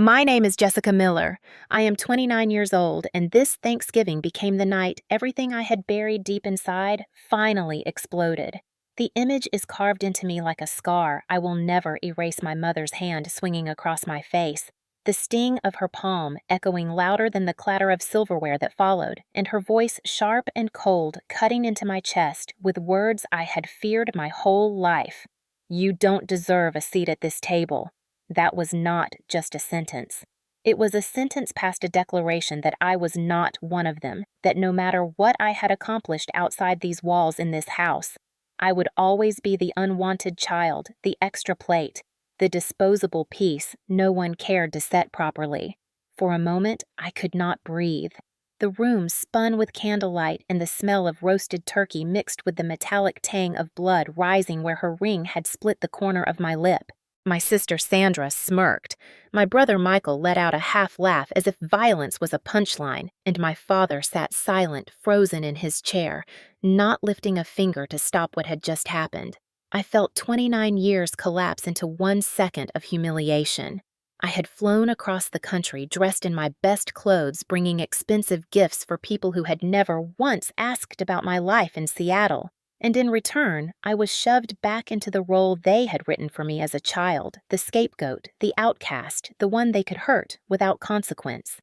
My name is Jessica Miller. I am 29 years old, and this Thanksgiving became the night everything I had buried deep inside finally exploded. The image is carved into me like a scar. I will never erase my mother's hand swinging across my face, the sting of her palm echoing louder than the clatter of silverware that followed, and her voice sharp and cold cutting into my chest with words I had feared my whole life. You don't deserve a seat at this table. That was not just a sentence. It was a sentence past a declaration that I was not one of them, that no matter what I had accomplished outside these walls in this house, I would always be the unwanted child, the extra plate, the disposable piece no one cared to set properly. For a moment, I could not breathe. The room spun with candlelight, and the smell of roasted turkey mixed with the metallic tang of blood rising where her ring had split the corner of my lip. My sister Sandra smirked. My brother Michael let out a half laugh as if violence was a punchline, and my father sat silent, frozen in his chair, not lifting a finger to stop what had just happened. I felt 29 years collapse into 1 second of humiliation. I had flown across the country dressed in my best clothes, bringing expensive gifts for people who had never once asked about my life in Seattle. And in return, I was shoved back into the role they had written for me as a child, the scapegoat, the outcast, the one they could hurt without consequence.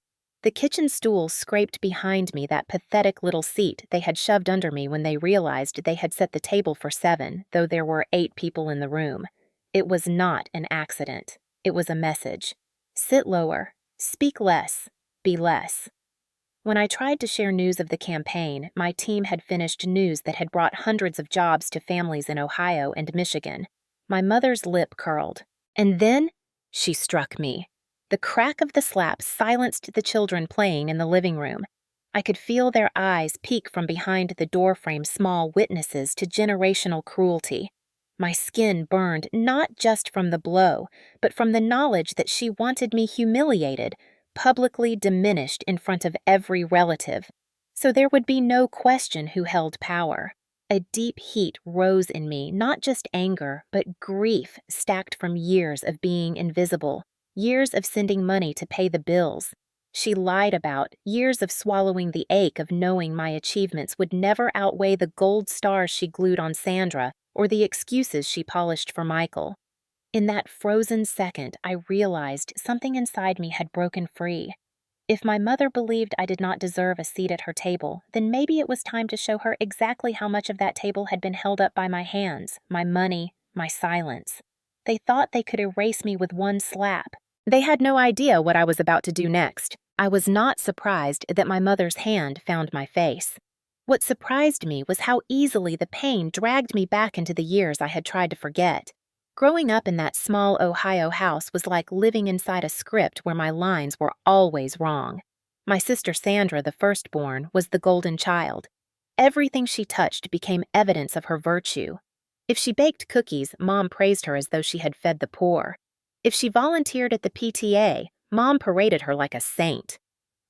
The kitchen stool scraped behind me that pathetic little seat they had shoved under me when they realized they had set the table for 7, though there were 8 people in the room. It was not an accident. It was a message. Sit lower, speak less, be less. When I tried to share news of the campaign, my team had finished news that had brought hundreds of jobs to families in Ohio and Michigan. My mother's lip curled. And then she struck me. The crack of the slap silenced the children playing in the living room. I could feel their eyes peek from behind the doorframe, small witnesses to generational cruelty. My skin burned not just from the blow, but from the knowledge that she wanted me humiliated, publicly diminished in front of every relative, so there would be no question who held power. A deep heat rose in me, not just anger, but grief stacked from years of being invisible, years of sending money to pay the bills she lied about, years of swallowing the ache of knowing my achievements would never outweigh the gold stars she glued on Sandra or the excuses she polished for Michael. In that frozen second, I realized something inside me had broken free. If my mother believed I did not deserve a seat at her table, then maybe it was time to show her exactly how much of that table had been held up by my hands, my money, my silence. They thought they could erase me with one slap. They had no idea what I was about to do next. I was not surprised that my mother's hand found my face. What surprised me was how easily the pain dragged me back into the years I had tried to forget. Growing up in that small Ohio house was like living inside a script where my lines were always wrong. My sister Sandra, the firstborn, was the golden child. Everything she touched became evidence of her virtue. If she baked cookies, Mom praised her as though she had fed the poor. If she volunteered at the PTA, Mom paraded her like a saint.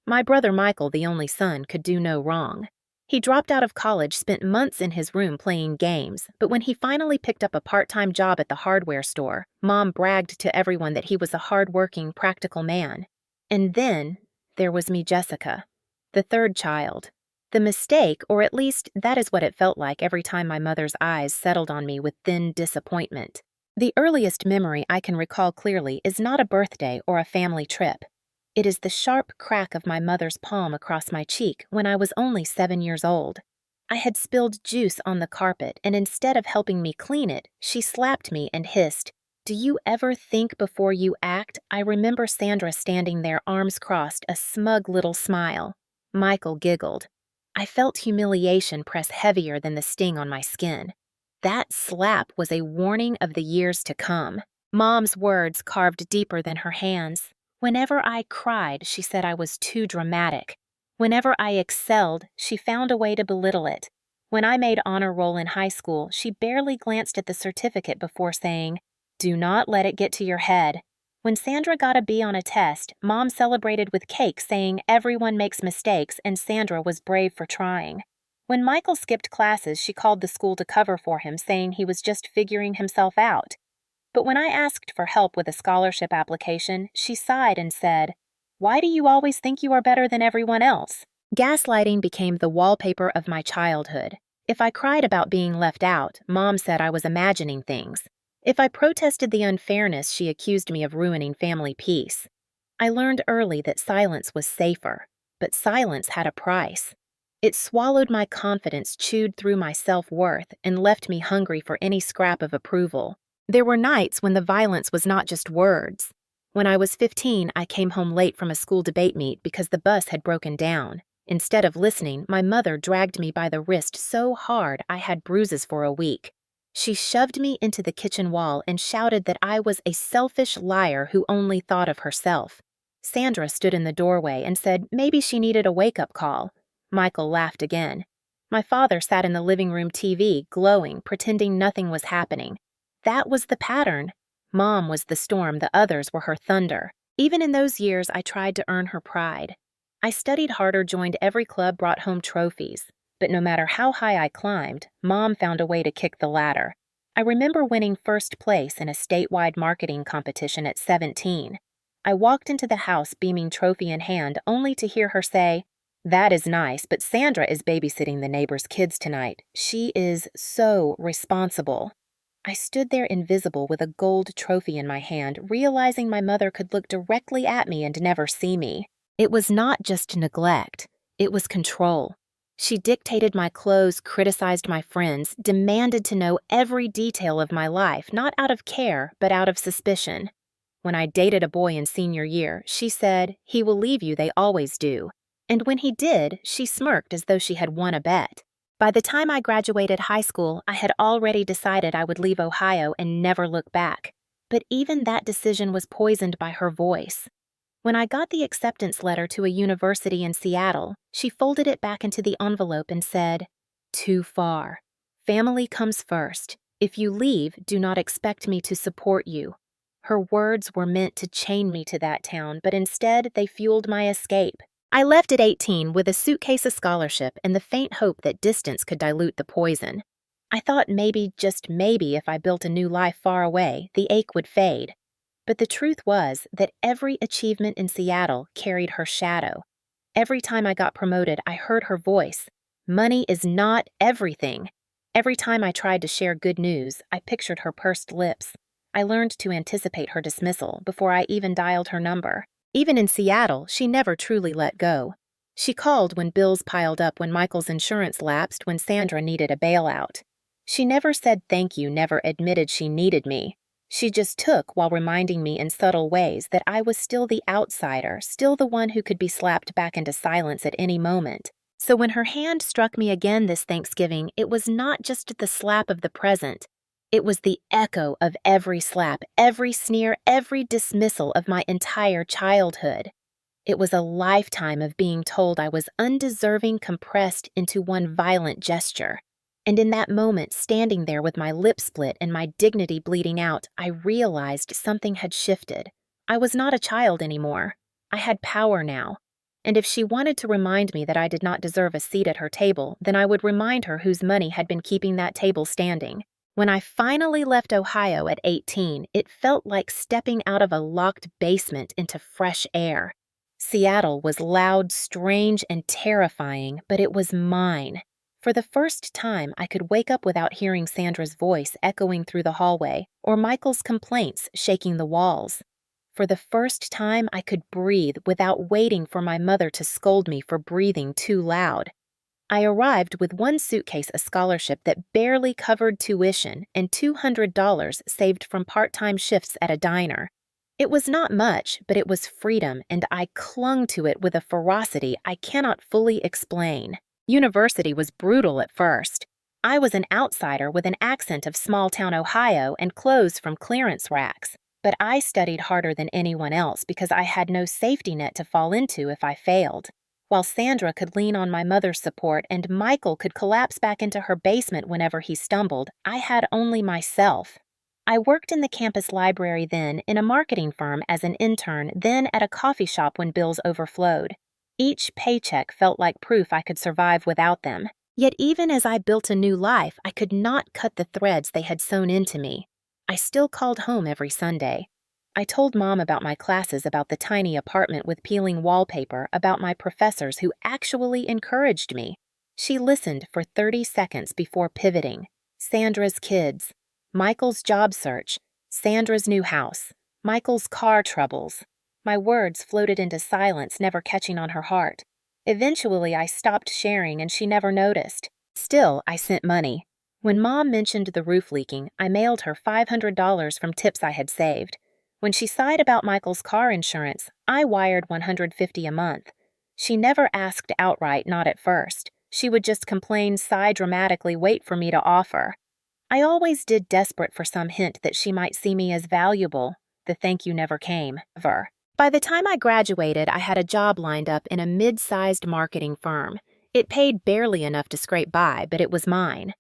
My brother Michael, the only son, could do no wrong. He dropped out of college, spent months in his room playing games, but when he finally picked up a part-time job at the hardware store, Mom bragged to everyone that he was a hard-working, practical man. And then there was me, Jessica, the third child. The mistake, or at least that is what it felt like every time my mother's eyes settled on me with thin disappointment. The earliest memory I can recall clearly is not a birthday or a family trip. It is the sharp crack of my mother's palm across my cheek when I was only 7 years old. I had spilled juice on the carpet, and instead of helping me clean it, she slapped me and hissed, "Do you ever think before you act?" I remember Sandra standing there, arms crossed, a smug little smile. Michael giggled. I felt humiliation press heavier than the sting on my skin. That slap was a warning of the years to come. Mom's words carved deeper than her hands. Whenever I cried, she said I was too dramatic. Whenever I excelled, she found a way to belittle it. When I made honor roll in high school, she barely glanced at the certificate before saying, "Do not let it get to your head." When Sandra got a B on a test, Mom celebrated with cake, saying everyone makes mistakes and Sandra was brave for trying. When Michael skipped classes, she called the school to cover for him, saying he was just figuring himself out. But when I asked for help with a scholarship application, she sighed and said, "Why do you always think you are better than everyone else?" Gaslighting became the wallpaper of my childhood. If I cried about being left out, Mom said I was imagining things. If I protested the unfairness, she accused me of ruining family peace. I learned early that silence was safer, but silence had a price. It swallowed my confidence, chewed through my self-worth, and left me hungry for any scrap of approval. There were nights when the violence was not just words. When I was 15, I came home late from a school debate meet because the bus had broken down. Instead of listening, my mother dragged me by the wrist so hard I had bruises for a week. She shoved me into the kitchen wall and shouted that I was a selfish liar who only thought of herself. Sandra stood in the doorway and said maybe she needed a wake-up call. Michael laughed again. My father sat in the living room TV, glowing, pretending nothing was happening. That was the pattern. Mom was the storm, the others were her thunder. Even in those years, I tried to earn her pride. I studied harder, joined every club, brought home trophies. But no matter how high I climbed, Mom found a way to kick the ladder. I remember winning first place in a statewide marketing competition at 17. I walked into the house beaming trophy in hand, only to hear her say, "That is nice, but Sandra is babysitting the neighbor's kids tonight. She is so responsible." I stood there invisible with a gold trophy in my hand, realizing my mother could look directly at me and never see me. It was not just neglect, it was control. She dictated my clothes, criticized my friends, demanded to know every detail of my life, not out of care, but out of suspicion. When I dated a boy in senior year, she said, "He will leave you, they always do." And when he did, she smirked as though she had won a bet. By the time I graduated high school, I had already decided I would leave Ohio and never look back. But even that decision was poisoned by her voice. When I got the acceptance letter to a university in Seattle, she folded it back into the envelope and said, "Too far. Family comes first. If you leave, do not expect me to support you." Her words were meant to chain me to that town, but instead they fueled my escape. I left at 18 with a suitcase of scholarship and the faint hope that distance could dilute the poison. I thought maybe, just maybe, if I built a new life far away, the ache would fade. But the truth was that every achievement in Seattle carried her shadow. Every time I got promoted, I heard her voice. Money is not everything. Every time I tried to share good news, I pictured her pursed lips. I learned to anticipate her dismissal before I even dialed her number. Even in Seattle, she never truly let go. She called when bills piled up, when Michael's insurance lapsed, when Sandra needed a bailout. She never said thank you, never admitted she needed me. She just took while reminding me in subtle ways that I was still the outsider, still the one who could be slapped back into silence at any moment. So when her hand struck me again this Thanksgiving, it was not just the slap of the present. It was the echo of every slap, every sneer, every dismissal of my entire childhood. It was a lifetime of being told I was undeserving, compressed into one violent gesture. And in that moment, standing there with my lip split and my dignity bleeding out, I realized something had shifted. I was not a child anymore. I had power now. And if she wanted to remind me that I did not deserve a seat at her table, then I would remind her whose money had been keeping that table standing. When I finally left Ohio at 18, it felt like stepping out of a locked basement into fresh air. Seattle was loud, strange, and terrifying, but it was mine. For the first time, I could wake up without hearing Sandra's voice echoing through the hallway or Michael's complaints shaking the walls. For the first time, I could breathe without waiting for my mother to scold me for breathing too loud. I arrived with one suitcase, a scholarship that barely covered tuition, and $200 saved from part-time shifts at a diner. It was not much, but it was freedom, and I clung to it with a ferocity I cannot fully explain. University was brutal at first. I was an outsider with an accent of small-town Ohio and clothes from clearance racks. But I studied harder than anyone else because I had no safety net to fall into if I failed. While Sandra could lean on my mother's support and Michael could collapse back into her basement whenever he stumbled, I had only myself. I worked in the campus library then, in a marketing firm as an intern, then at a coffee shop when bills overflowed. Each paycheck felt like proof I could survive without them. Yet even as I built a new life, I could not cut the threads they had sewn into me. I still called home every Sunday. I told Mom about my classes, about the tiny apartment with peeling wallpaper, about my professors who actually encouraged me. She listened for 30 seconds before pivoting. Sandra's kids, Michael's job search, Sandra's new house, Michael's car troubles. My words floated into silence, never catching on her heart. Eventually, I stopped sharing and she never noticed. Still, I sent money. When Mom mentioned the roof leaking, I mailed her $500 from tips I had saved. When she sighed about Michael's car insurance, I wired $150 a month. She never asked outright, not at first. She would just complain, sigh dramatically, wait for me to offer. I always did, desperate for some hint that she might see me as valuable. The thank you never came. By the time I graduated, I had a job lined up in a mid-sized marketing firm. It paid barely enough to scrape by, but it was mine.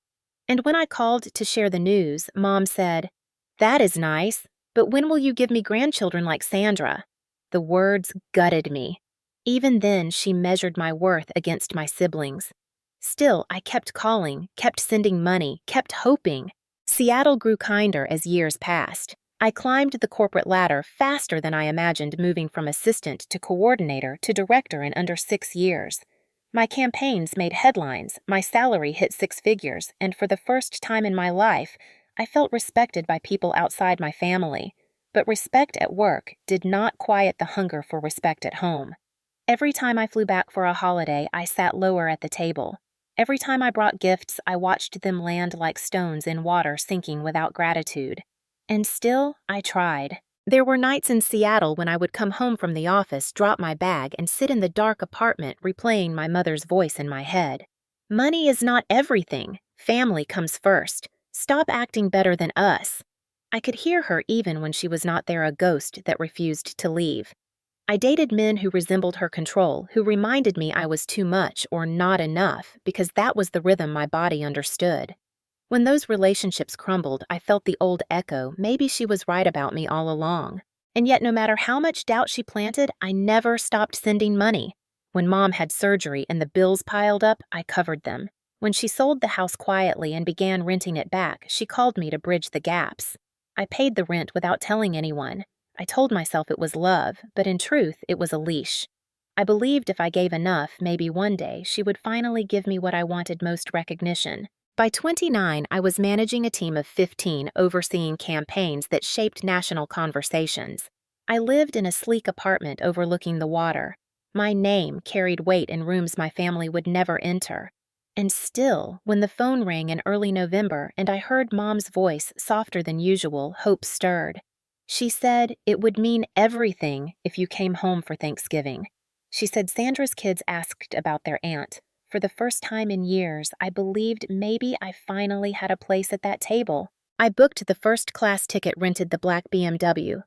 And when I called to share the news, Mom said, "That is nice, but when will you give me grandchildren like Sandra?" The words gutted me. Even then, she measured my worth against my siblings. Still, I kept calling, kept sending money, kept hoping. Seattle grew kinder as years passed. I climbed the corporate ladder faster than I imagined, moving from assistant to coordinator to director in under 6 years. My campaigns made headlines, my salary hit 6 figures, and for the first time in my life, I felt respected by people outside my family. But respect at work did not quiet the hunger for respect at home. Every time I flew back for a holiday, I sat lower at the table. Every time I brought gifts, I watched them land like stones in water, sinking without gratitude. And still, I tried. There were nights in Seattle when I would come home from the office, drop my bag, and sit in the dark apartment replaying my mother's voice in my head. "Money is not everything. Family comes first. Stop acting better than us." I could hear her even when she was not there, a ghost that refused to leave. I dated men who resembled her control, who reminded me I was too much or not enough, because that was the rhythm my body understood. When those relationships crumbled, I felt the old echo, maybe she was right about me all along. And yet, no matter how much doubt she planted, I never stopped sending money. When Mom had surgery and the bills piled up, I covered them. When she sold the house quietly and began renting it back, she called me to bridge the gaps. I paid the rent without telling anyone. I told myself it was love, but in truth, it was a leash. I believed if I gave enough, maybe one day she would finally give me what I wanted most: recognition. By 29, I was managing a team of 15, overseeing campaigns that shaped national conversations. I lived in a sleek apartment overlooking the water. My name carried weight in rooms my family would never enter. And still, when the phone rang in early November and I heard Mom's voice, softer than usual, hope stirred. She said it would mean everything if you came home for Thanksgiving. She said Sandra's kids asked about their aunt. For the first time in years, I believed maybe I finally had a place at that table. I booked the first-class ticket, rented the black BMW.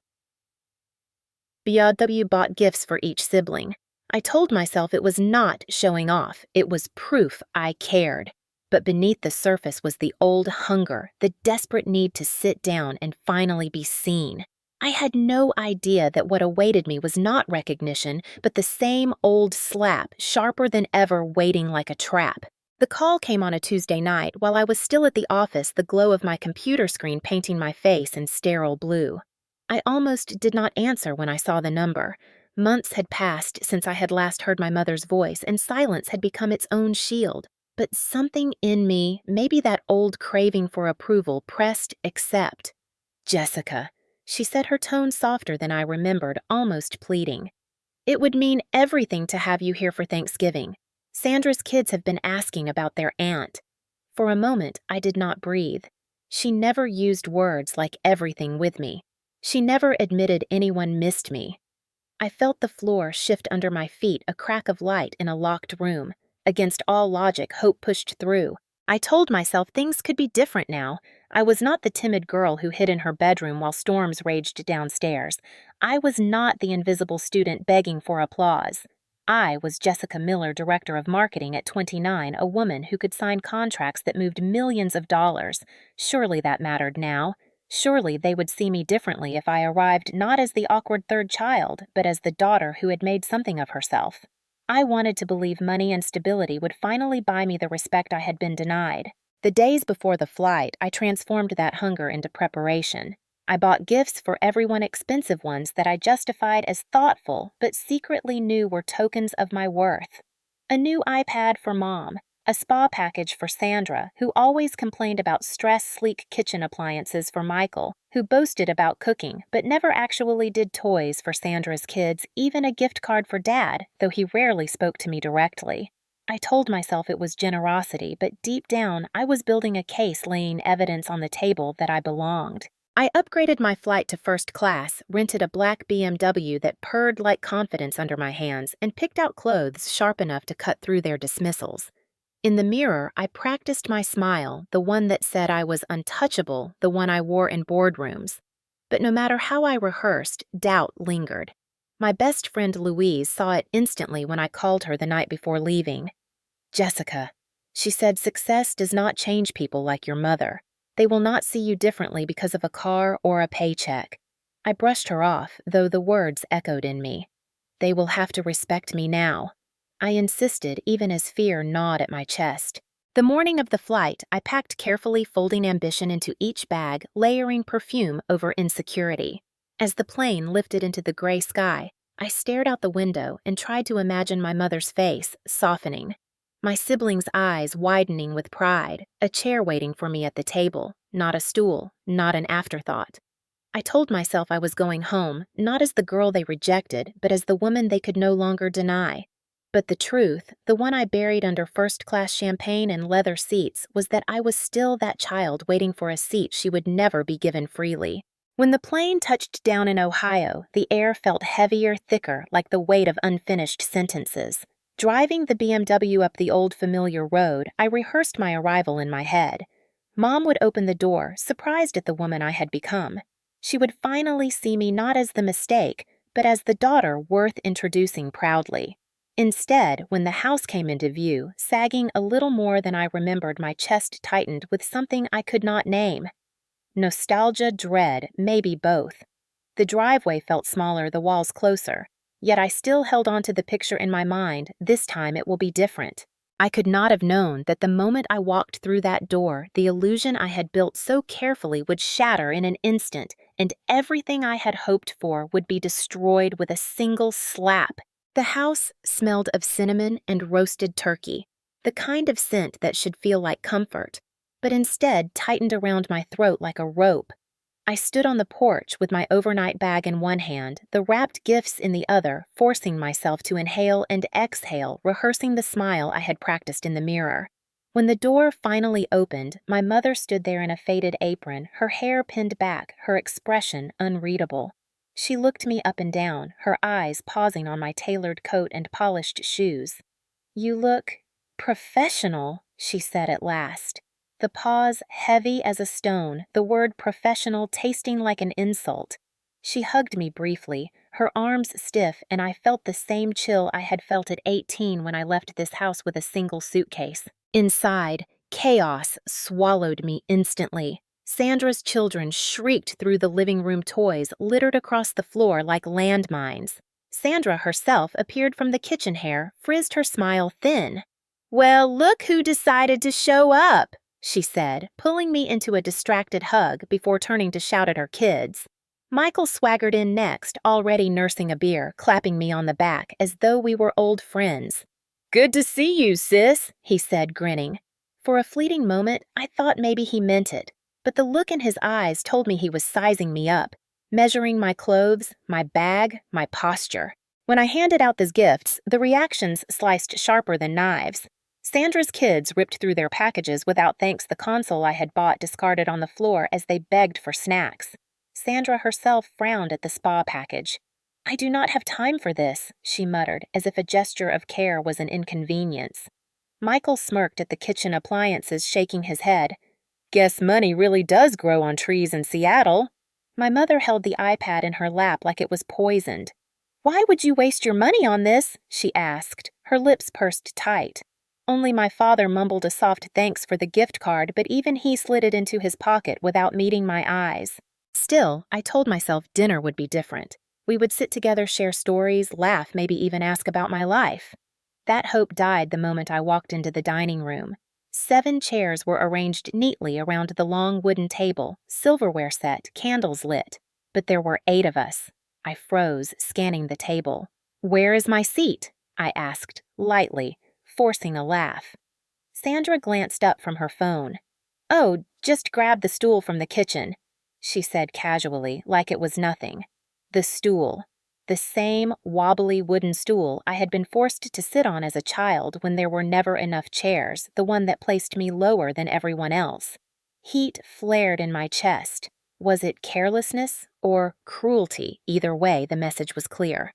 BW bought gifts for each sibling. I told myself it was not showing off, it was proof I cared. But beneath the surface was the old hunger, the desperate need to sit down and finally be seen. I had no idea that what awaited me was not recognition, but the same old slap, sharper than ever, waiting like a trap. The call came on a Tuesday night while I was still at the office, the glow of my computer screen painting my face in sterile blue. I almost did not answer when I saw the number. Months had passed since I had last heard my mother's voice, and silence had become its own shield. But something in me, maybe that old craving for approval, pressed accept. "Jessica," she said, her tone softer than I remembered, almost pleading. "It would mean everything to have you here for Thanksgiving. Sandra's kids have been asking about their aunt." For a moment, I did not breathe. She never used words like everything with me. She never admitted anyone missed me. I felt the floor shift under my feet, a crack of light in a locked room. Against all logic, hope pushed through. I told myself things could be different now. I was not the timid girl who hid in her bedroom while storms raged downstairs. I was not the invisible student begging for applause. I was Jessica Miller, director of marketing at 29, a woman who could sign contracts that moved millions of dollars. Surely that mattered now. Surely they would see me differently if I arrived not as the awkward third child, but as the daughter who had made something of herself. I wanted to believe money and stability would finally buy me the respect I had been denied. The days before the flight, I transformed that hunger into preparation. I bought gifts for everyone, expensive ones that I justified as thoughtful but secretly knew were tokens of my worth. A new iPad for Mom, a spa package for Sandra, who always complained about stress-sleek kitchen appliances, for Michael, who boasted about cooking but never actually did toys for Sandra's kids, even a gift card for Dad, though he rarely spoke to me directly. I told myself it was generosity, but deep down, I was building a case, laying evidence on the table that I belonged. I upgraded my flight to first class, rented a black BMW that purred like confidence under my hands, and picked out clothes sharp enough to cut through their dismissals. In the mirror, I practiced my smile, the one that said I was untouchable, the one I wore in boardrooms. But no matter how I rehearsed, doubt lingered. My best friend Louise saw it instantly when I called her the night before leaving. "Jessica," she said, "success does not change people like your mother. They will not see you differently because of a car or a paycheck." I brushed her off, though the words echoed in me. "They will have to respect me now." I insisted, even as fear gnawed at my chest. The morning of the flight, I packed carefully, folding ambition into each bag, layering perfume over insecurity. As the plane lifted into the gray sky, I stared out the window and tried to imagine my mother's face, softening. My siblings' eyes widening with pride, a chair waiting for me at the table, not a stool, not an afterthought. I told myself I was going home, not as the girl they rejected, but as the woman they could no longer deny. But the truth, the one I buried under first-class champagne and leather seats, was that I was still that child waiting for a seat she would never be given freely. When the plane touched down in Ohio, the air felt heavier, thicker, like the weight of unfinished sentences. Driving the BMW up the old familiar road, I rehearsed my arrival in my head. Mom would open the door, surprised at the woman I had become. She would finally see me not as the mistake, but as the daughter worth introducing proudly. Instead, when the house came into view, sagging a little more than I remembered, my chest tightened with something I could not name. Nostalgia, dread, maybe both. The driveway felt smaller, the walls closer. Yet I still held on to the picture in my mind. This time it will be different. I could not have known that the moment I walked through that door, the illusion I had built so carefully would shatter in an instant, and everything I had hoped for would be destroyed with a single slap. The house smelled of cinnamon and roasted turkey, the kind of scent that should feel like comfort, but instead tightened around my throat like a rope. I stood on the porch with my overnight bag in one hand, the wrapped gifts in the other, forcing myself to inhale and exhale, rehearsing the smile I had practiced in the mirror. When the door finally opened, my mother stood there in a faded apron, her hair pinned back, her expression unreadable. She looked me up and down, her eyes pausing on my tailored coat and polished shoes. "You look professional," she said at last. The pause heavy as a stone, the word professional tasting like an insult. She hugged me briefly, her arms stiff, and I felt the same chill I had felt at 18 when I left this house with a single suitcase. Inside, chaos swallowed me instantly. Sandra's children shrieked through the living room, toys littered across the floor like landmines. Sandra herself appeared from the kitchen, hair frizzed, her smile thin. "Well, look who decided to show up," she said, pulling me into a distracted hug before turning to shout at her kids. Michael swaggered in next, already nursing a beer, clapping me on the back as though we were old friends. "Good to see you, sis," he said, grinning. For a fleeting moment, I thought maybe he meant it, but the look in his eyes told me he was sizing me up, measuring my clothes, my bag, my posture. When I handed out the gifts, the reactions sliced sharper than knives. Sandra's kids ripped through their packages without thanks, the console I had bought discarded on the floor as they begged for snacks. Sandra herself frowned at the spa package. "I do not have time for this," she muttered, as if a gesture of care was an inconvenience. Michael smirked at the kitchen appliances, shaking his head. "Guess money really does grow on trees in Seattle." My mother held the iPad in her lap like it was poisoned. "Why would you waste your money on this?" she asked, her lips pursed tight. Only my father mumbled a soft thanks for the gift card, but even he slid it into his pocket without meeting my eyes. Still, I told myself dinner would be different. We would sit together, share stories, laugh, maybe even ask about my life. That hope died the moment I walked into the dining room. 7 chairs were arranged neatly around the long wooden table, silverware set, candles lit. But there were 8 of us. I froze, scanning the table. "Where is my seat?" I asked, lightly, forcing a laugh. Sandra glanced up from her phone. "Oh, just grab the stool from the kitchen," she said casually, like it was nothing. The stool. The same wobbly wooden stool I had been forced to sit on as a child when there were never enough chairs, the one that placed me lower than everyone else. Heat flared in my chest. Was it carelessness or cruelty? Either way, the message was clear.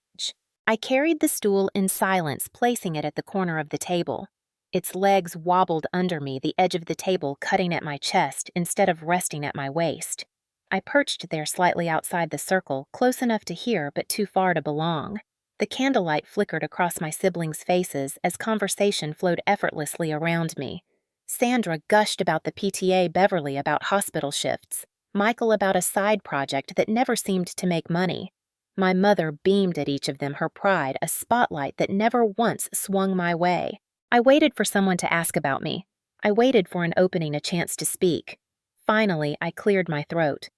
I carried the stool in silence, placing it at the corner of the table. Its legs wobbled under me, the edge of the table cutting at my chest instead of resting at my waist. I perched there slightly outside the circle, close enough to hear but too far to belong. The candlelight flickered across my siblings' faces as conversation flowed effortlessly around me. Sandra gushed about the PTA, Beverly about hospital shifts, Michael about a side project that never seemed to make money. My mother beamed at each of them, her pride a spotlight that never once swung my way. I waited for someone to ask about me. I waited for an opening, a chance to speak. Finally, I cleared my throat.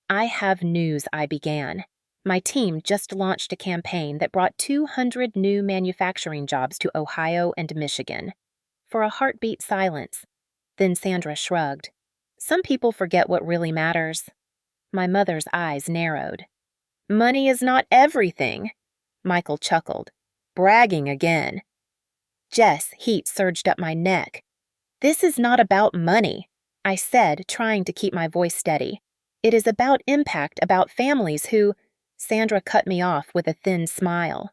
"I have news," I began. My team just launched a campaign that brought 200 new manufacturing jobs to Ohio and Michigan. For a heartbeat silence. Then Sandra shrugged. "Some people forget what really matters." My mother's eyes narrowed. "Money is not everything." Michael chuckled. "Bragging again." Jess, heat surged up my neck. "This is not about money," I said, trying to keep my voice steady. "It is about impact, about families who—" Sandra cut me off with a thin smile.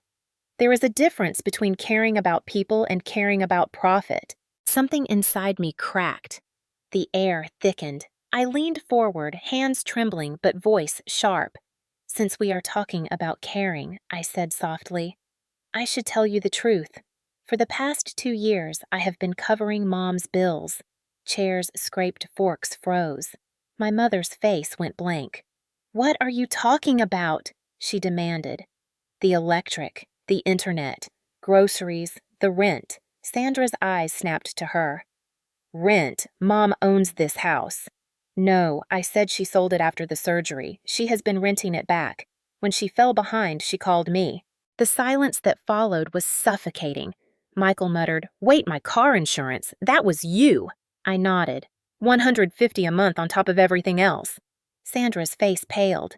"There is a difference between caring about people and caring about profit." Something inside me cracked. The air thickened. I leaned forward, hands trembling but voice sharp. "Since we are talking about caring," I said softly, "I should tell you the truth. For the past 2 years, I have been covering Mom's bills." Chairs scraped, forks froze. My mother's face went blank. "What are you talking about?" she demanded. "The electric, the internet, groceries, the rent." Sandra's eyes snapped to her. "Rent. Mom owns this house." "No, I said she sold it after the surgery. She has been renting it back. When she fell behind, she called me." The silence that followed was suffocating. Michael muttered, "Wait, my car insurance. That was you." I nodded. $150 a month on top of everything else." Sandra's face paled.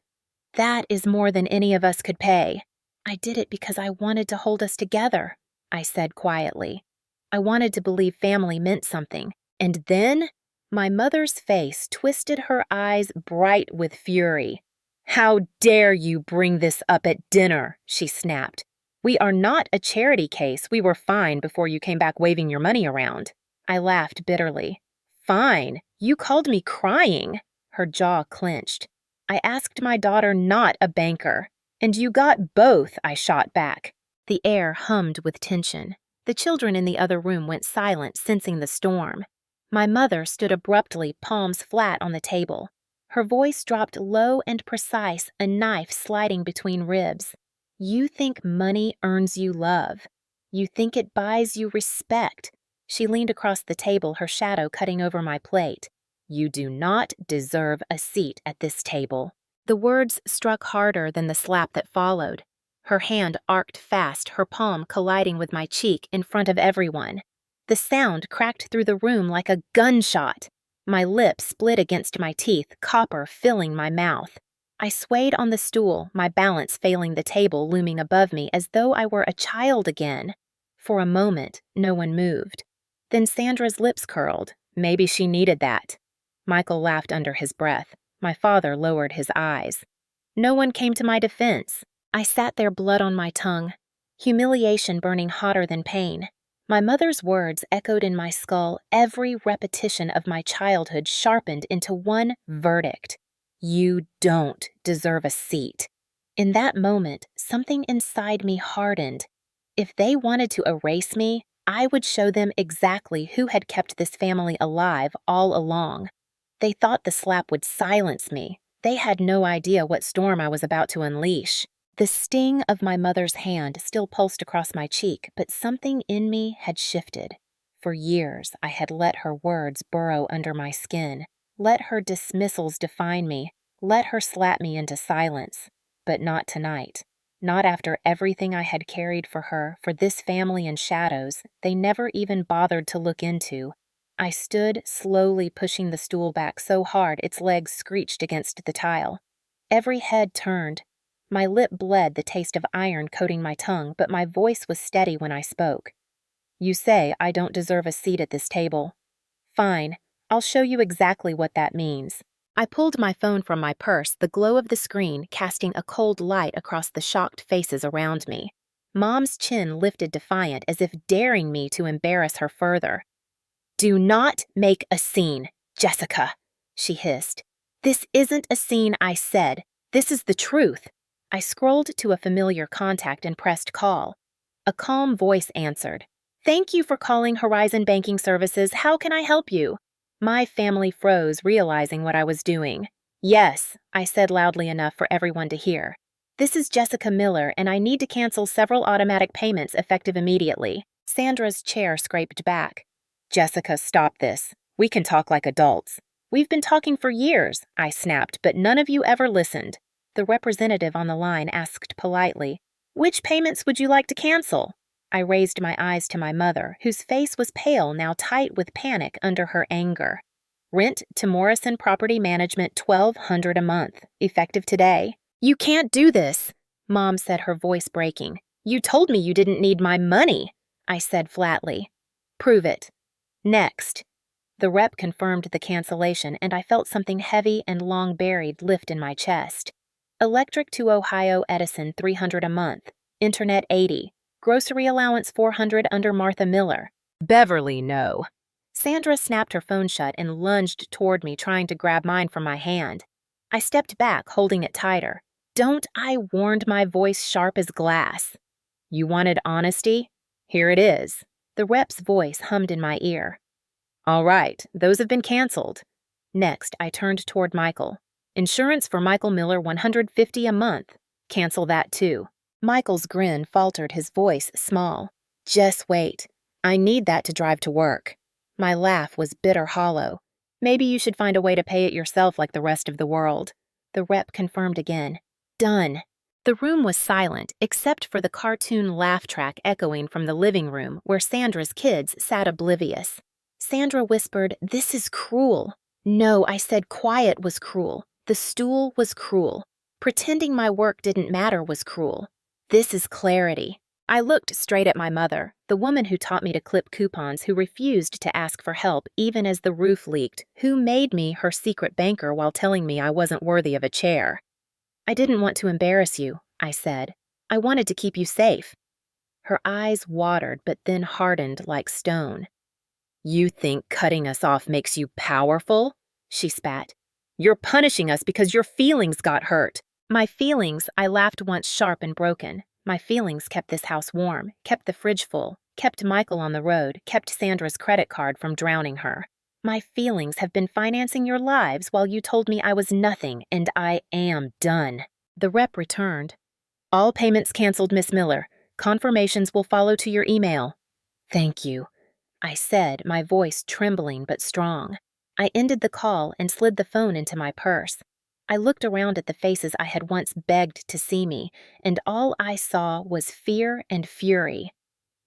"That is more than any of us could pay." "I did it because I wanted to hold us together," I said quietly. I wanted to believe family meant something. And then, my mother's face twisted, her eyes bright with fury. "How dare you bring this up at dinner?" she snapped. "We are not a charity case. We were fine before you came back waving your money around." I laughed bitterly. "Fine? You called me crying." Her jaw clenched. "I asked my daughter, not a banker." "And you got both," I shot back. The air hummed with tension. The children in the other room went silent, sensing the storm. My mother stood abruptly, palms flat on the table. Her voice dropped low and precise, a knife sliding between ribs. "You think money earns you love. You think it buys you respect." She leaned across the table, her shadow cutting over my plate. "You do not deserve a seat at this table." The words struck harder than the slap that followed. Her hand arced fast, her palm colliding with my cheek in front of everyone. The sound cracked through the room like a gunshot. My lips split against my teeth, copper filling my mouth. I swayed on the stool, my balance failing, the table looming above me as though I were a child again. For a moment, no one moved. Then Sandra's lips curled. Maybe she needed that. Michael laughed under his breath. My father lowered his eyes. No one came to my defense. I sat there, blood on my tongue, humiliation burning hotter than pain. My mother's words echoed in my skull, every repetition of my childhood sharpened into one verdict. You don't deserve a seat. In that moment, something inside me hardened. If they wanted to erase me, I would show them exactly who had kept this family alive all along. They thought the slap would silence me. They had no idea what storm I was about to unleash. The sting of my mother's hand still pulsed across my cheek, but something in me had shifted. For years, I had let her words burrow under my skin, let her dismissals define me, let her slap me into silence. But not tonight. Not after everything I had carried for her, for this family in shadows they never even bothered to look into. I stood, slowly pushing the stool back so hard its legs screeched against the tile. Every head turned. My lip bled, the taste of iron coating my tongue, but my voice was steady when I spoke. You say I don't deserve a seat at this table. Fine, I'll show you exactly what that means. I pulled my phone from my purse, the glow of the screen casting a cold light across the shocked faces around me. Mom's chin lifted defiant, as if daring me to embarrass her further. Do not make a scene, Jessica, she hissed. This isn't a scene, I said. This is the truth. I scrolled to a familiar contact and pressed call. A calm voice answered. Thank you for calling Horizon Banking Services. How can I help you? My family froze, realizing what I was doing. Yes, I said loudly enough for everyone to hear. This is Jessica Miller, and I need to cancel several automatic payments effective immediately. Sandra's chair scraped back. Jessica, stop this. We can talk like adults. We've been talking for years, I snapped, but none of you ever listened. The representative on the line asked politely, Which payments would you like to cancel? I raised my eyes to my mother, whose face was pale, now tight with panic under her anger. Rent to Morrison Property Management, $1,200 a month, effective today. You can't do this, Mom said, her voice breaking. You told me you didn't need my money, I said flatly. Prove it. Next. The rep confirmed the cancellation, and I felt something heavy and long buried lift in my chest. Electric to Ohio Edison, $300 a month. Internet, $80. Grocery allowance, $400 under Martha Miller. Beverly, no. Sandra snapped her phone shut and lunged toward me, trying to grab mine from my hand. I stepped back, holding it tighter. Don't, I warned, my voice sharp as glass. You wanted honesty? Here it is. The rep's voice hummed in my ear. All right, those have been canceled. Next, I turned toward Michael. Insurance for Michael Miller, $150 a month. Cancel that too. Michael's grin faltered, his voice small. Just wait. I need that to drive to work. My laugh was bitter hollow. Maybe you should find a way to pay it yourself like the rest of the world. The rep confirmed again. Done. The room was silent, except for the cartoon laugh track echoing from the living room where Sandra's kids sat oblivious. Sandra whispered, This is cruel. No, I said quiet was cruel. The stool was cruel. Pretending my work didn't matter was cruel. This is clarity. I looked straight at my mother, the woman who taught me to clip coupons, who refused to ask for help even as the roof leaked, who made me her secret banker while telling me I wasn't worthy of a chair. I didn't want to embarrass you, I said. I wanted to keep you safe. Her eyes watered but then hardened like stone. You think cutting us off makes you powerful? She spat. You're punishing us because your feelings got hurt. My feelings, I laughed once, sharp and broken. My feelings kept this house warm, kept the fridge full, kept Michael on the road, kept Sandra's credit card from drowning her. My feelings have been financing your lives while you told me I was nothing, and I am done. The rep returned. All payments canceled, Miss Miller. Confirmations will follow to your email. Thank you, I said, my voice trembling but strong. I ended the call and slid the phone into my purse. I looked around at the faces I had once begged to see me, and all I saw was fear and fury.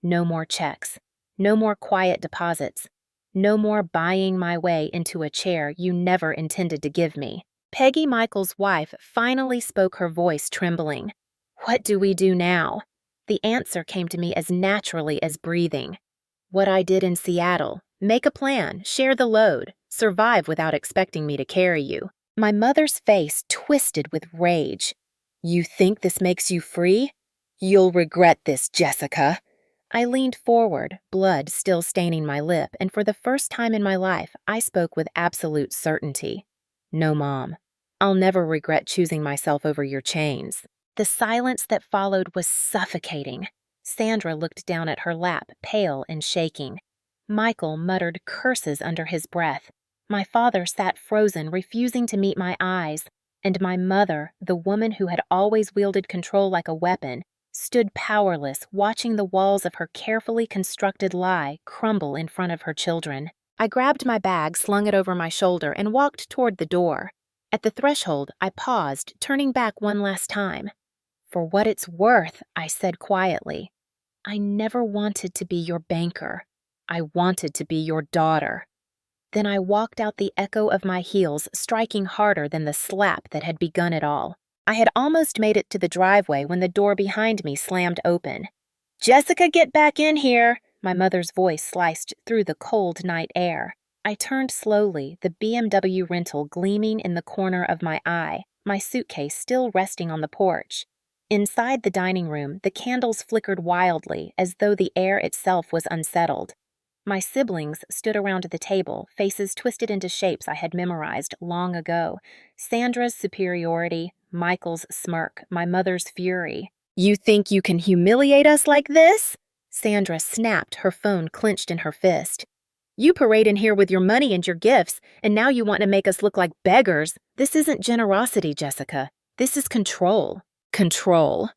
No more checks. No more quiet deposits. No more buying my way into a chair you never intended to give me. Peggy Michael's wife finally spoke, her voice trembling. What do we do now? The answer came to me as naturally as breathing. What I did in Seattle. Make a plan, share the load, survive without expecting me to carry you. My mother's face twisted with rage. You think this makes you free? You'll regret this, Jessica. I leaned forward, blood still staining my lip, and for the first time in my life, I spoke with absolute certainty. No, Mom. I'll never regret choosing myself over your chains. The silence that followed was suffocating. Sandra looked down at her lap, pale and shaking. Michael muttered curses under his breath. My father sat frozen, refusing to meet my eyes, and my mother, the woman who had always wielded control like a weapon, stood powerless, watching the walls of her carefully constructed lie crumble in front of her children. I grabbed my bag, slung it over my shoulder, and walked toward the door. At the threshold, I paused, turning back one last time. "For what it's worth," I said quietly, "I never wanted to be your banker. I wanted to be your daughter." Then I walked out, the echo of my heels striking harder than the slap that had begun it all. I had almost made it to the driveway when the door behind me slammed open. "Jessica, get back in here!" My mother's voice sliced through the cold night air. I turned slowly, the BMW rental gleaming in the corner of my eye, my suitcase still resting on the porch. Inside the dining room, the candles flickered wildly, as though the air itself was unsettled. My siblings stood around the table, faces twisted into shapes I had memorized long ago. Sandra's superiority, Michael's smirk, my mother's fury. "You think you can humiliate us like this?" Sandra snapped, her phone clenched in her fist. "You parade in here with your money and your gifts, and now you want to make us look like beggars. This isn't generosity, Jessica. This is control." Control.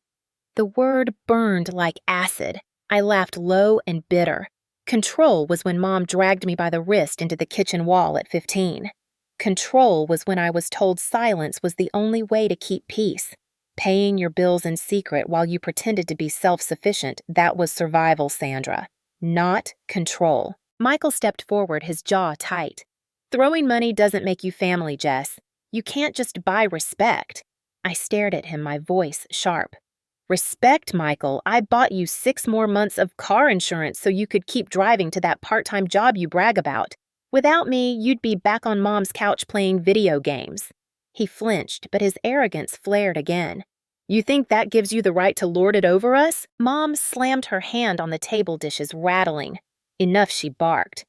The word burned like acid. I laughed low and bitter. Control was when Mom dragged me by the wrist into the kitchen wall at 15. Control was when I was told silence was the only way to keep peace. Paying your bills in secret while you pretended to be self-sufficient, that was survival, Sandra. Not control. Michael stepped forward, his jaw tight. "Throwing money doesn't make you family, Jess. You can't just buy respect." I stared at him, my voice sharp. "Respect, Michael. I bought you 6 more months of car insurance so you could keep driving to that part-time job you brag about. Without me, you'd be back on Mom's couch playing video games." He flinched, but his arrogance flared again. "You think that gives you the right to lord it over us?" Mom slammed her hand on the table dishes, rattling. Enough, she barked.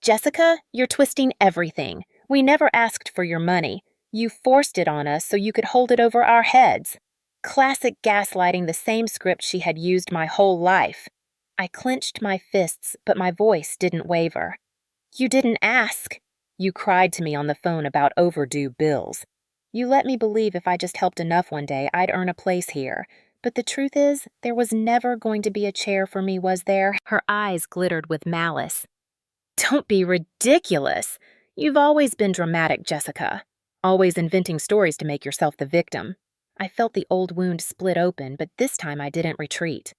"Jessica, you're twisting everything. We never asked for your money. You forced it on us so you could hold it over our heads." Classic gaslighting, the same script she had used my whole life. I clenched my fists, but my voice didn't waver. "You didn't ask. You cried to me on the phone about overdue bills. You let me believe if I just helped enough one day, I'd earn a place here. But the truth is, there was never going to be a chair for me, was there?" Her eyes glittered with malice. "Don't be ridiculous. You've always been dramatic, Jessica. Always inventing stories to make yourself the victim." I felt the old wound split open, but this time I didn't retreat.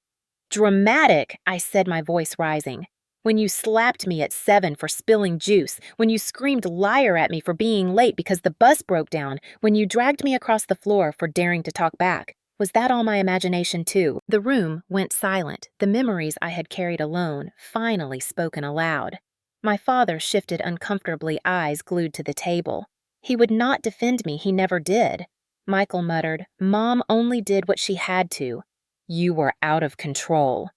"Dramatic," I said, my voice rising. "When you slapped me at 7 for spilling juice, when you screamed liar at me for being late because the bus broke down, when you dragged me across the floor for daring to talk back. Was that all my imagination too?" The room went silent, the memories I had carried alone, finally spoken aloud. My father shifted uncomfortably, eyes glued to the table. He would not defend me, he never did. Michael muttered, "Mom only did what she had to. You were out of control."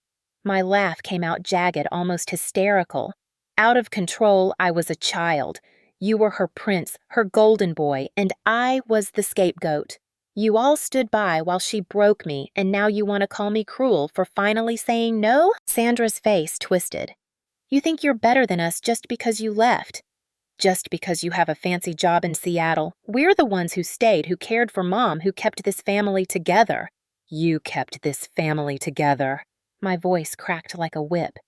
My laugh came out jagged, almost hysterical. "Out of control, I was a child. You were her prince, her golden boy, and I was the scapegoat. You all stood by while she broke me, and now you want to call me cruel for finally saying no?" Sandra's face twisted. "You think you're better than us just because you left. Just because you have a fancy job in Seattle. We're the ones who stayed, who cared for Mom, who kept this family together." "You kept this family together." My voice cracked like a whip.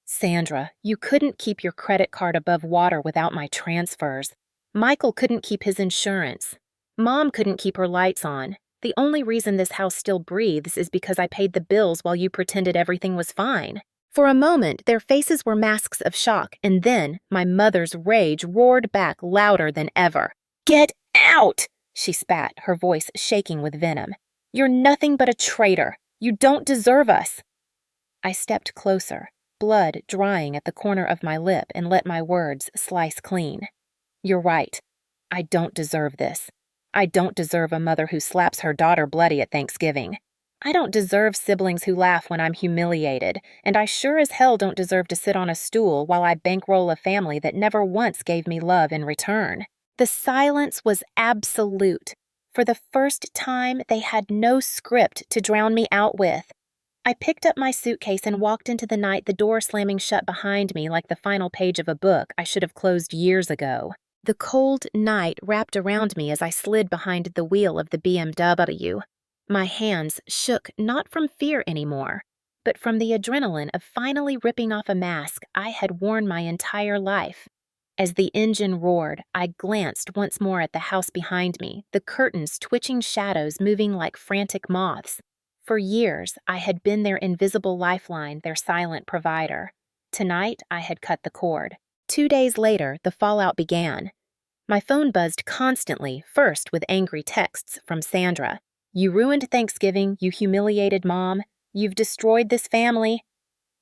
"Sandra, you couldn't keep your credit card above water without my transfers. Michael couldn't keep his insurance. Mom couldn't keep her lights on. The only reason this house still breathes is because I paid the bills while you pretended everything was fine." For a moment, their faces were masks of shock, and then my mother's rage roared back louder than ever. "Get out!" she spat, her voice shaking with venom. "You're nothing but a traitor. You don't deserve us." I stepped closer, blood drying at the corner of my lip, and let my words slice clean. "You're right. I don't deserve this. I don't deserve a mother who slaps her daughter bloody at Thanksgiving. I don't deserve siblings who laugh when I'm humiliated, and I sure as hell don't deserve to sit on a stool while I bankroll a family that never once gave me love in return." The silence was absolute. For the first time, they had no script to drown me out with. I picked up my suitcase and walked into the night, the door slamming shut behind me like the final page of a book I should have closed years ago. The cold night wrapped around me as I slid behind the wheel of the BMW. My hands shook not from fear anymore, but from the adrenaline of finally ripping off a mask I had worn my entire life. As the engine roared, I glanced once more at the house behind me, the curtains twitching shadows moving like frantic moths. For years, I had been their invisible lifeline, their silent provider. Tonight, I had cut the cord. 2 days later, the fallout began. My phone buzzed constantly, first with angry texts from Sandra. "You ruined Thanksgiving, you humiliated Mom. You've destroyed this family."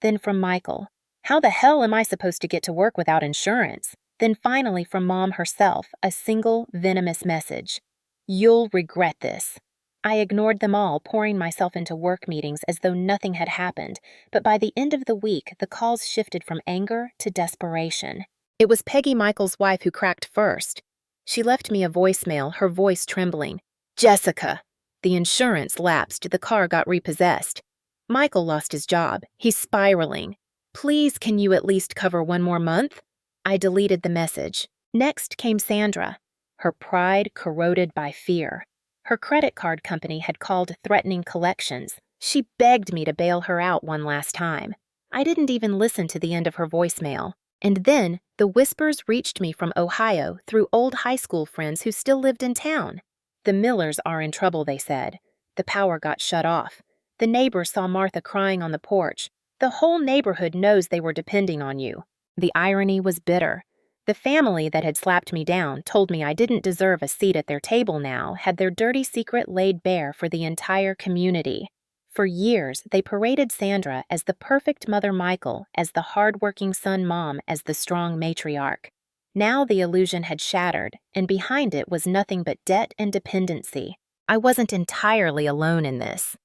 Then from Michael. "How the hell am I supposed to get to work without insurance?" Then finally from Mom herself, a single venomous message. "You'll regret this." I ignored them all, pouring myself into work meetings as though nothing had happened, but by the end of the week, the calls shifted from anger to desperation. It was Peggy, Michael's wife, who cracked first. She left me a voicemail, her voice trembling. "Jessica, the insurance lapsed, the car got repossessed. Michael lost his job. He's spiraling. Please, can you at least cover one more month?" I deleted the message. Next came Sandra, her pride corroded by fear. Her credit card company had called threatening collections. She begged me to bail her out one last time. I didn't even listen to the end of her voicemail. And then the whispers reached me from Ohio through old high school friends who still lived in town. "The Millers are in trouble," they said. "The power got shut off. The neighbors saw Martha crying on the porch. The whole neighborhood knows they were depending on you." The irony was bitter. The family that had slapped me down told me I didn't deserve a seat at their table now had their dirty secret laid bare for the entire community. For years, they paraded Sandra as the perfect mother, Michael as the hard-working son, Mom as the strong matriarch. Now the illusion had shattered, and behind it was nothing but debt and dependency. I wasn't entirely alone in this.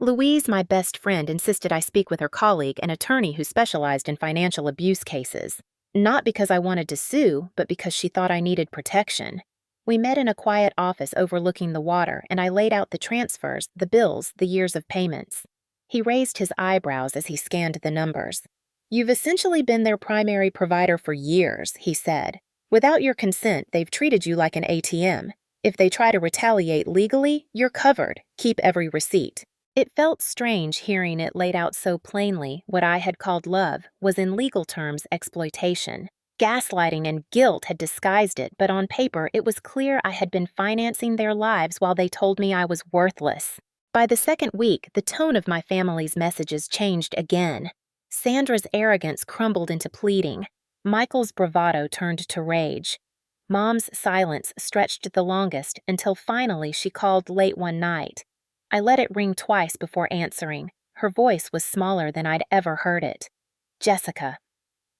Louise, my best friend, insisted I speak with her colleague, an attorney who specialized in financial abuse cases. Not because I wanted to sue, but because she thought I needed protection. We met in a quiet office overlooking the water, and I laid out the transfers, the bills, the years of payments. He raised his eyebrows as he scanned the numbers. "You've essentially been their primary provider for years," he said. "Without your consent, they've treated you like an ATM. If they try to retaliate legally, you're covered. Keep every receipt." It felt strange hearing it laid out so plainly. What I had called love was in legal terms exploitation. Gaslighting and guilt had disguised it, but on paper it was clear I had been financing their lives while they told me I was worthless. By the second week, the tone of my family's messages changed again. Sandra's arrogance crumbled into pleading. Michael's bravado turned to rage. Mom's silence stretched the longest until finally she called late one night. I let it ring twice before answering. Her voice was smaller than I'd ever heard it. "Jessica,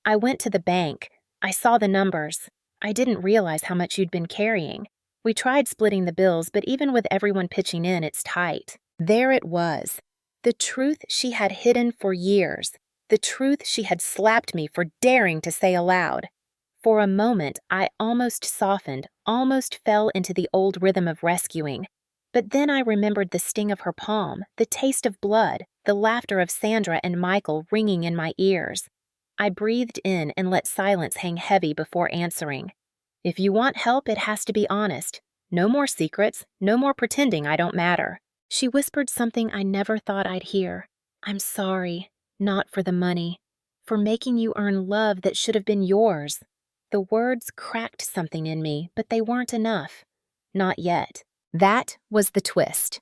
I went to the bank. I saw the numbers. I didn't realize how much you'd been carrying. We tried splitting the bills, but even with everyone pitching in, it's tight." There it was. The truth she had hidden for years. The truth she had slapped me for daring to say aloud. For a moment, I almost softened, almost fell into the old rhythm of rescuing. But then I remembered the sting of her palm, the taste of blood, the laughter of Sandra and Michael ringing in my ears. I breathed in and let silence hang heavy before answering. "If you want help, it has to be honest. No more secrets, no more pretending I don't matter." She whispered something I never thought I'd hear. "I'm sorry, not for the money, for making you earn love that should have been yours." The words cracked something in me, but they weren't enough. Not yet. That was the twist.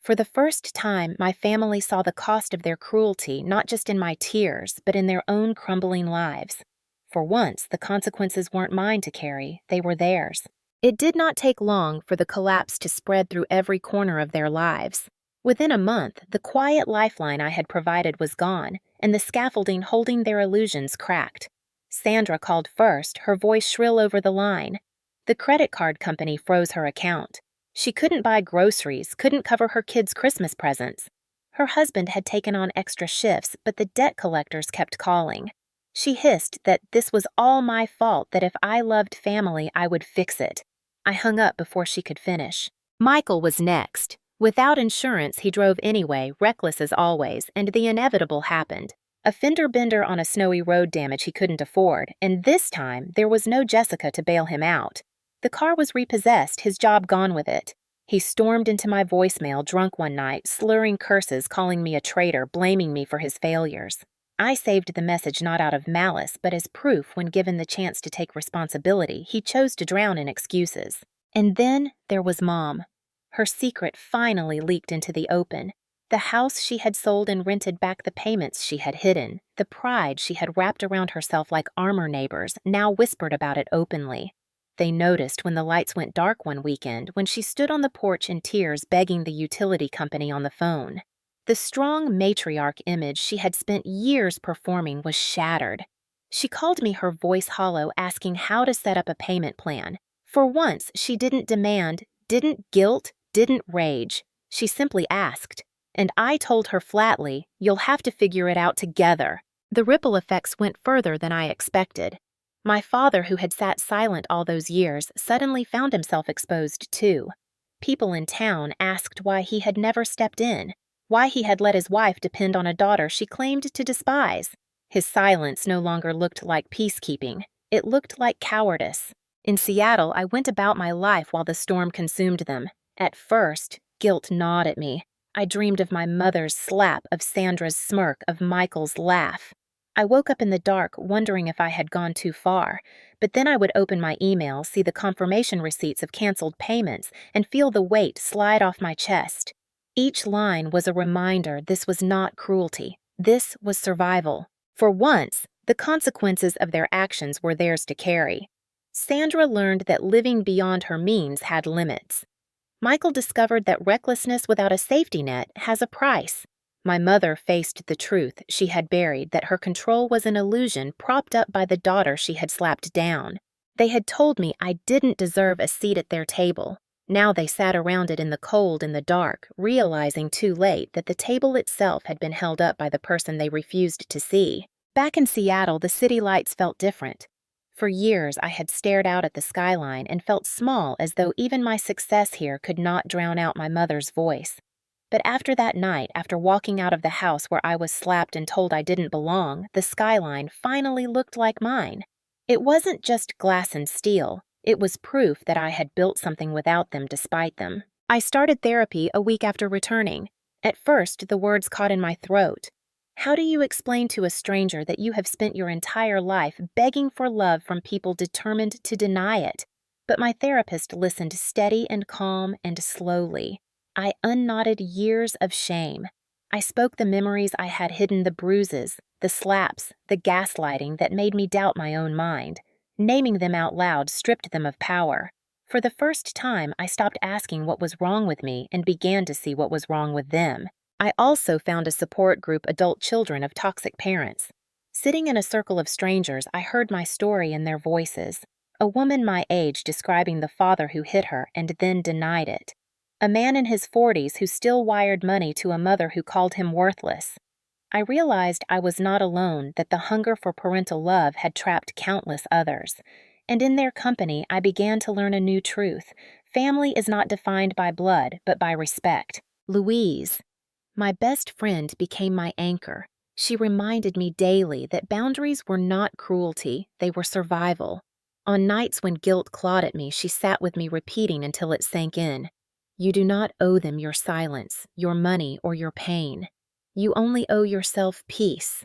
For the first time, my family saw the cost of their cruelty not just in my tears, but in their own crumbling lives. For once, the consequences weren't mine to carry, they were theirs. It did not take long for the collapse to spread through every corner of their lives. Within a month, the quiet lifeline I had provided was gone, and the scaffolding holding their illusions cracked. Sandra called first, her voice shrill over the line. The credit card company froze her account. She couldn't buy groceries, couldn't cover her kids' Christmas presents. Her husband had taken on extra shifts, but the debt collectors kept calling. She hissed that this was all my fault, that if I loved family, I would fix it. I hung up before she could finish. Michael was next. Without insurance, he drove anyway, reckless as always, and the inevitable happened. A fender bender on a snowy road damage he couldn't afford, and this time there was no Jessica to bail him out. The car was repossessed, his job gone with it. He stormed into my voicemail drunk one night, slurring curses, calling me a traitor, blaming me for his failures. I saved the message not out of malice, but as proof when given the chance to take responsibility, he chose to drown in excuses. And then there was Mom. Her secret finally leaked into the open. The house she had sold and rented back the payments she had hidden, the pride she had wrapped around herself like armor neighbors, now whispered about it openly. They noticed when the lights went dark one weekend when she stood on the porch in tears begging the utility company on the phone. The strong matriarch image she had spent years performing was shattered. She called me her voice hollow, asking how to set up a payment plan. For once, she didn't demand, didn't guilt, didn't rage. She simply asked. And I told her flatly, "You'll have to figure it out together." The ripple effects went further than I expected. My father, who had sat silent all those years, suddenly found himself exposed too. People in town asked why he had never stepped in, why he had let his wife depend on a daughter she claimed to despise. His silence no longer looked like peacekeeping. It looked like cowardice. In Seattle, I went about my life while the storm consumed them. At first, guilt gnawed at me. I dreamed of my mother's slap, of Sandra's smirk, of Michael's laugh. I woke up in the dark wondering if I had gone too far, but then I would open my email, see the confirmation receipts of canceled payments, and feel the weight slide off my chest. Each line was a reminder this was not cruelty. This was survival. For once, the consequences of their actions were theirs to carry. Sandra learned that living beyond her means had limits. Michael discovered that recklessness without a safety net has a price. My mother faced the truth she had buried, that her control was an illusion propped up by the daughter she had slapped down. They had told me I didn't deserve a seat at their table. Now they sat around it in the cold and the dark, realizing too late that the table itself had been held up by the person they refused to see. Back in Seattle, the city lights felt different. For years, I had stared out at the skyline and felt small, as though even my success here could not drown out my mother's voice. But after that night, after walking out of the house where I was slapped and told I didn't belong, the skyline finally looked like mine. It wasn't just glass and steel. It was proof that I had built something without them despite them. I started therapy a week after returning. At first, the words caught in my throat. How do you explain to a stranger that you have spent your entire life begging for love from people determined to deny it? But my therapist listened steady and calm and slowly. I unknotted years of shame. I spoke the memories I had hidden, the bruises, the slaps, the gaslighting that made me doubt my own mind. Naming them out loud stripped them of power. For the first time, I stopped asking what was wrong with me and began to see what was wrong with them. I also found a support group, adult children of toxic parents. Sitting in a circle of strangers, I heard my story in their voices. A woman my age describing the father who hit her and then denied it. A man in his 40s who still wired money to a mother who called him worthless. I realized I was not alone, that the hunger for parental love had trapped countless others. And in their company, I began to learn a new truth. Family is not defined by blood, but by respect. Louise, my best friend, became my anchor. She reminded me daily that boundaries were not cruelty, they were survival. On nights when guilt clawed at me, she sat with me repeating until it sank in. You do not owe them your silence, your money, or your pain. You only owe yourself peace.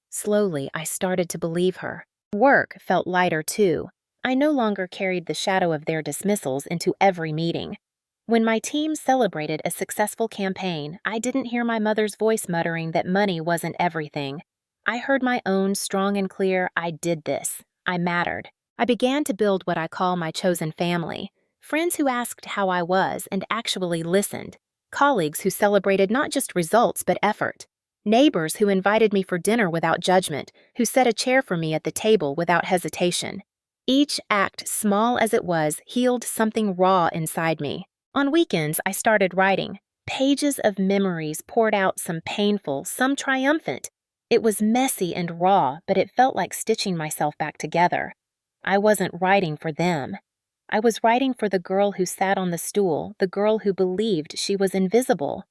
Slowly, I started to believe her. Work felt lighter too. I no longer carried the shadow of their dismissals into every meeting. When my team celebrated a successful campaign, I didn't hear my mother's voice muttering that money wasn't everything. I heard my own strong and clear, I did this. I mattered. I began to build what I call my chosen family. Friends who asked how I was and actually listened. Colleagues who celebrated not just results but effort. Neighbors who invited me for dinner without judgment, who set a chair for me at the table without hesitation. Each act, small as it was, healed something raw inside me. On weekends, I started writing. Pages of memories poured out, some painful, some triumphant. It was messy and raw, but it felt like stitching myself back together. I wasn't writing for them. I was writing for the girl who sat on the stool, the girl who believed she was invisible.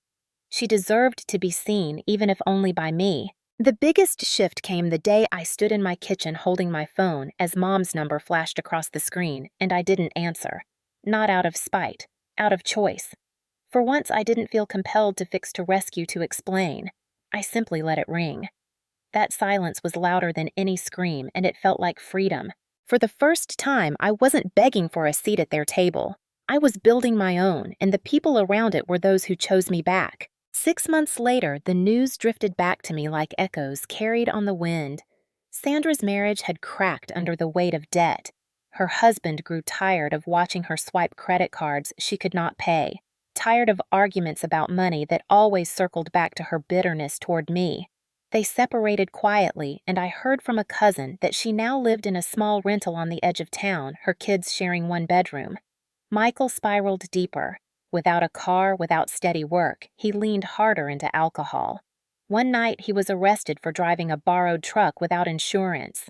She deserved to be seen, even if only by me. The biggest shift came the day I stood in my kitchen holding my phone as Mom's number flashed across the screen, and I didn't answer. Not out of spite. out of choice. For once, I didn't feel compelled to fix to rescue to explain. I simply let it ring. That silence was louder than any scream, and it felt like freedom. For the first time, I wasn't begging for a seat at their table. I was building my own, and the people around it were those who chose me back. 6 months later, the news drifted back to me like echoes carried on the wind. Sandra's marriage had cracked under the weight of debt. Her husband grew tired of watching her swipe credit cards she could not pay, tired of arguments about money that always circled back to her bitterness toward me. They separated quietly, and I heard from a cousin that she now lived in a small rental on the edge of town, her kids sharing one bedroom. Michael spiraled deeper. Without a car, without steady work, he leaned harder into alcohol. One night, he was arrested for driving a borrowed truck without insurance.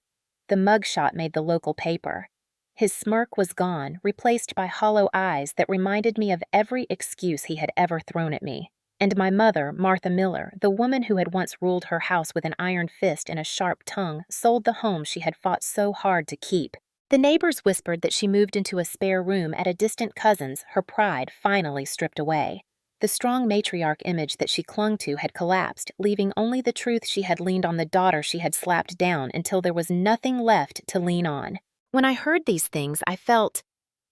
The mugshot made the local paper. His smirk was gone, replaced by hollow eyes that reminded me of every excuse he had ever thrown at me. And my mother, Martha Miller, the woman who had once ruled her house with an iron fist and a sharp tongue, sold the home she had fought so hard to keep. The neighbors whispered that she moved into a spare room at a distant cousin's, her pride finally stripped away. The strong matriarch image that she clung to had collapsed, leaving only the truth she had leaned on the daughter she had slapped down until there was nothing left to lean on. When I heard these things, I felt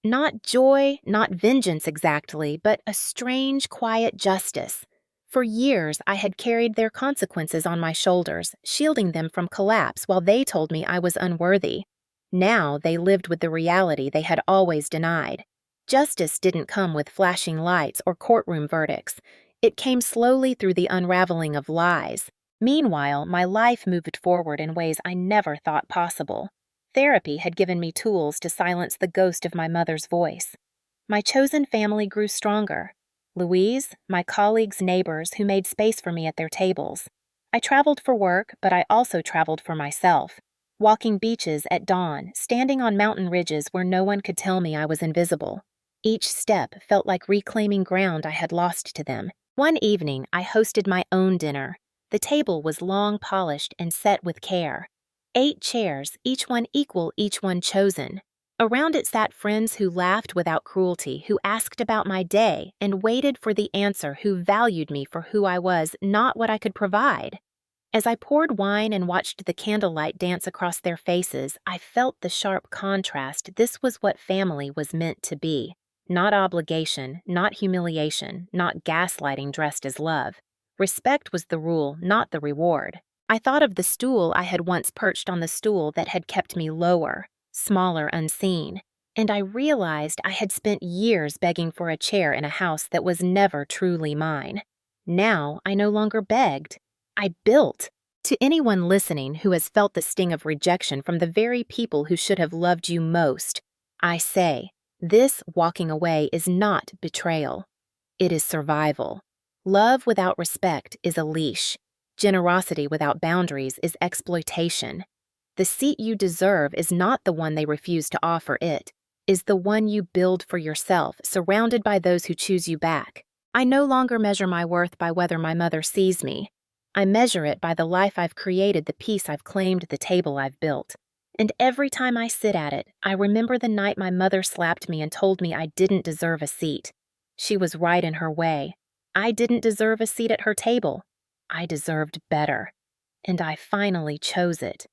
not joy, not vengeance exactly, but a strange, quiet justice. For years, I had carried their consequences on my shoulders, shielding them from collapse while they told me I was unworthy. Now they lived with the reality they had always denied. Justice didn't come with flashing lights or courtroom verdicts. It came slowly through the unraveling of lies. Meanwhile, my life moved forward in ways I never thought possible. Therapy had given me tools to silence the ghost of my mother's voice. My chosen family grew stronger. Louise, my colleagues' neighbors who made space for me at their tables. I traveled for work, but I also traveled for myself. Walking beaches at dawn, standing on mountain ridges where no one could tell me I was invisible. Each step felt like reclaiming ground I had lost to them. One evening, I hosted my own dinner. The table was long polished and set with care. 8 chairs, each one equal, each one chosen. Around it sat friends who laughed without cruelty, who asked about my day, and waited for the answer, who valued me for who I was, not what I could provide. As I poured wine and watched the candlelight dance across their faces, I felt the sharp contrast. This was what family was meant to be. Not obligation, not humiliation, not gaslighting dressed as love. Respect was the rule, not the reward. I thought of the stool I had once perched on, the stool that had kept me lower, smaller, unseen, and I realized I had spent years begging for a chair in a house that was never truly mine. Now I no longer begged. I built. To anyone listening who has felt the sting of rejection from the very people who should have loved you most, I say, this walking away is not betrayal. It is survival. Love without respect is a leash. Generosity without boundaries is exploitation. The seat you deserve is not the one they refuse to offer, it is the one you build for yourself, surrounded by those who choose you back. I no longer measure my worth by whether my mother sees me. I measure it by the life I've created, the peace I've claimed, the table I've built. And every time I sit at it, I remember the night my mother slapped me and told me I didn't deserve a seat. She was right in her way. I didn't deserve a seat at her table. I deserved better. And I finally chose it.